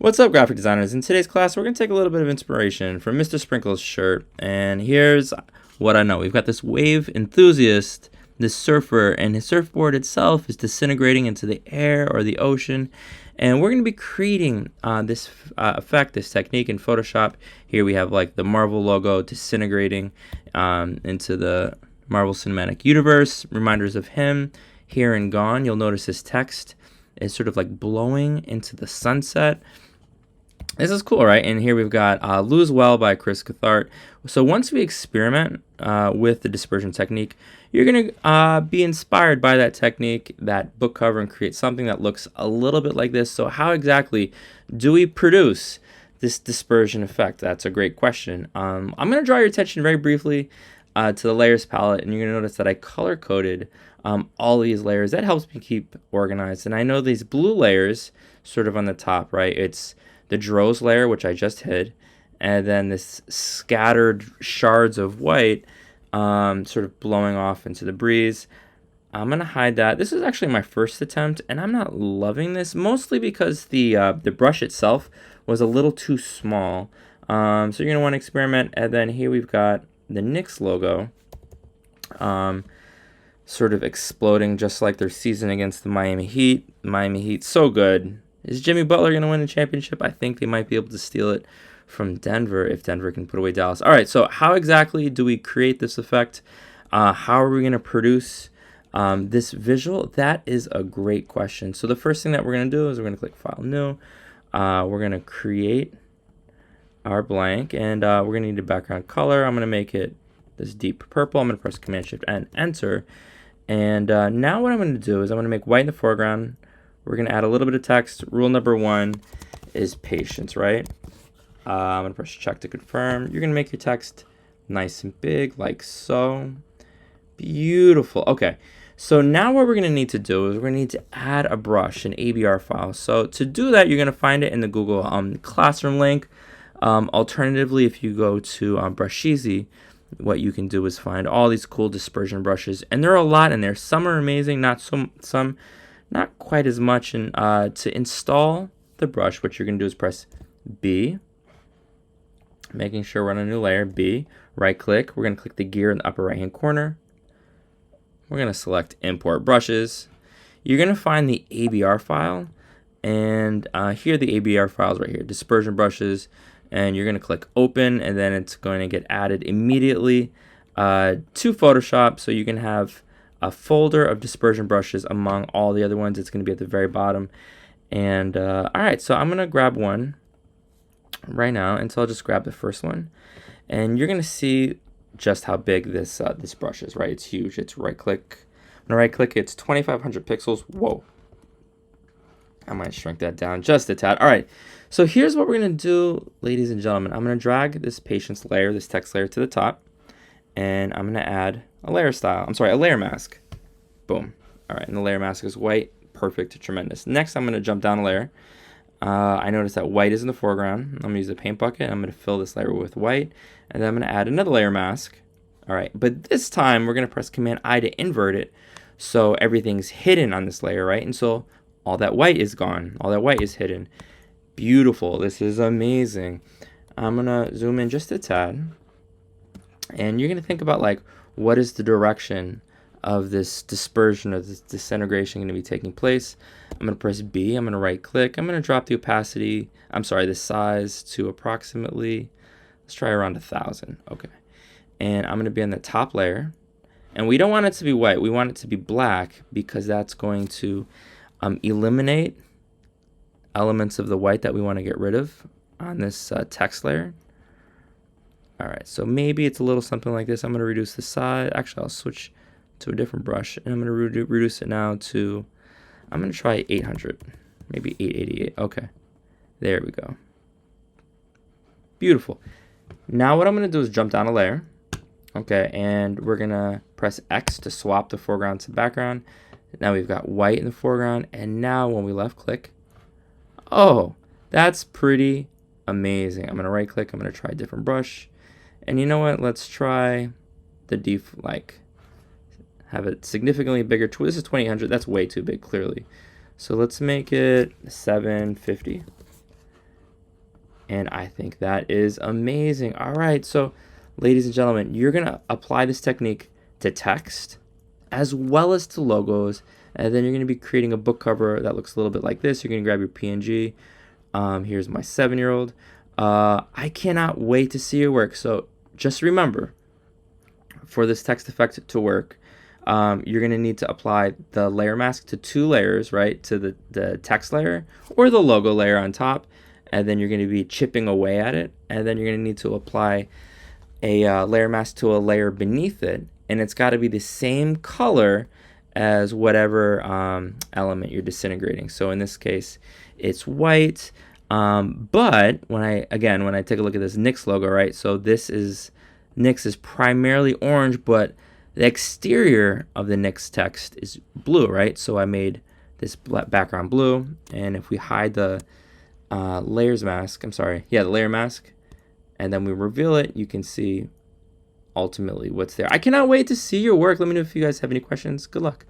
What's up, graphic designers? In today's class, we're going to take a little bit of inspiration from Mr. Sprinkle's shirt. And here's what I know. We've got this wave enthusiast, this surfer, and his surfboard itself is disintegrating into the air or the ocean. And we're going to be creating this effect, this technique in Photoshop. Here we have like the Marvel logo disintegrating into the Marvel Cinematic Universe. Reminders of him here and gone. You'll notice his text is sort of like blowing into the sunset. This is cool, right? And here we've got Lose Well by Chris Cathart. So once we experiment with the dispersion technique, you're going to be inspired by that technique, that book cover, and create something that looks a little bit like this. So how exactly do we produce this dispersion effect? That's a great question. I'm going to draw your attention very briefly to the layers palette, and you're going to notice that I color-coded all these layers. That helps me keep organized. And I know these blue layers sort of on the top, right? It's the Droz layer, which I just hid, and then this scattered shards of white sort of blowing off into the breeze. I'm going to hide that. This is actually my first attempt, and I'm not loving this, mostly because the brush itself was a little too small. So you're going to want to experiment. And then here we've got the Knicks logo sort of exploding just like their season against the Miami Heat. Miami Heat, so good. Is Jimmy Butler going to win a championship? I think they might be able to steal it from Denver if Denver can put away Dallas. All right, so how exactly do we create this effect? How are we going to produce this visual? That is a great question. So the first thing that we're going to do is we're going to click File, New. We're going to create our blank, and we're going to need a background color. I'm going to make it this deep purple. I'm going to press Command Shift and Enter. And now what I'm going to do is I'm going to make white in the foreground. We're going to add a little bit of text. Rule number 1 is patience, right? I'm going to press check to confirm. You're going to make your text nice and big, like so. Beautiful. Okay, so now what we're going to need to do is we're going to need to add a brush, an ABR file. So to do that, you're going to find it in the Google Classroom link. Alternatively, if you go to Brusheezy, what you can do is find all these cool dispersion brushes. And there are a lot in there. Some are amazing, some not quite as much. And to install the brush, what you're going to do is press B, making sure we're on a new layer, B, right click. We're going to click the gear in the upper right hand corner. We're going to select import brushes. You're going to find the ABR file, and here the ABR files right here, dispersion brushes, and you're going to click open, and then it's going to get added immediately to Photoshop, so you can have a folder of dispersion brushes among all the other ones. It's going to be at the very bottom. And all right, so I'm going to grab one right now, and so I'll just grab the first one, and you're going to see just how big this this brush is, right? It's huge. It's right click. I'm going to right click. It's 2500 pixels. Whoa. I might shrink that down just a tad. All right, so here's what we're going to do, ladies and gentlemen. I'm going to drag this patience layer, this text layer, to the top, and I'm going to add a layer mask. Boom. All right, and the layer mask is white. Perfect, tremendous. Next, I'm going to jump down a layer. I notice that white is in the foreground. I'm going to use a paint bucket. I'm going to fill this layer with white, and then I'm going to add another layer mask. All right, but this time we're going to press Command I to invert it, so everything's hidden on this layer, right? And so all that white is gone. All that white is hidden. Beautiful. This is amazing. I'm going to zoom in just a tad. And you're going to think about, like, what is the direction of this dispersion, of this disintegration going to be taking place. I'm going to press B. I'm going to right click. I'm going to drop the opacity, the size to approximately, let's try around 1000. Okay. And I'm going to be on the top layer. And we don't want it to be white. We want it to be black, because that's going to eliminate elements of the white that we want to get rid of on this text layer. All right, so maybe it's a little something like this. I'm going to reduce the size. Actually, I'll switch to a different brush, and I'm going to reduce it now to, I'm going to try 800, maybe 888. Okay, there we go. Beautiful. Now what I'm going to do is jump down a layer. Okay, and we're going to press X to swap the foreground to background. Now we've got white in the foreground, and now when we left click, oh, that's pretty amazing. I'm going to right click. I'm going to try a different brush. And you know what? Let's try the have it significantly bigger. This is 2800. That's way too big, clearly. So let's make it 750. And I think that is amazing. All right, so ladies and gentlemen, you're going to apply this technique to text as well as to logos. And then you're going to be creating a book cover that looks a little bit like this. You're going to grab your PNG. Here's my 7-year-old. I cannot wait to see your work. So just remember, for this text effect to work, you're going to need to apply the layer mask to 2 layers, right? To the text layer or the logo layer on top. And then you're going to be chipping away at it. And then you're going to need to apply a layer mask to a layer beneath it. And it's got to be the same color as whatever element you're disintegrating. So in this case, it's white. But when I take a look at this NYX logo, right? So NYX is primarily orange, but the exterior of the NYX text is blue, right? So I made this background blue. And if we hide the the layer mask, and then we reveal it, you can see ultimately what's there. I cannot wait to see your work. Let me know if you guys have any questions. Good luck.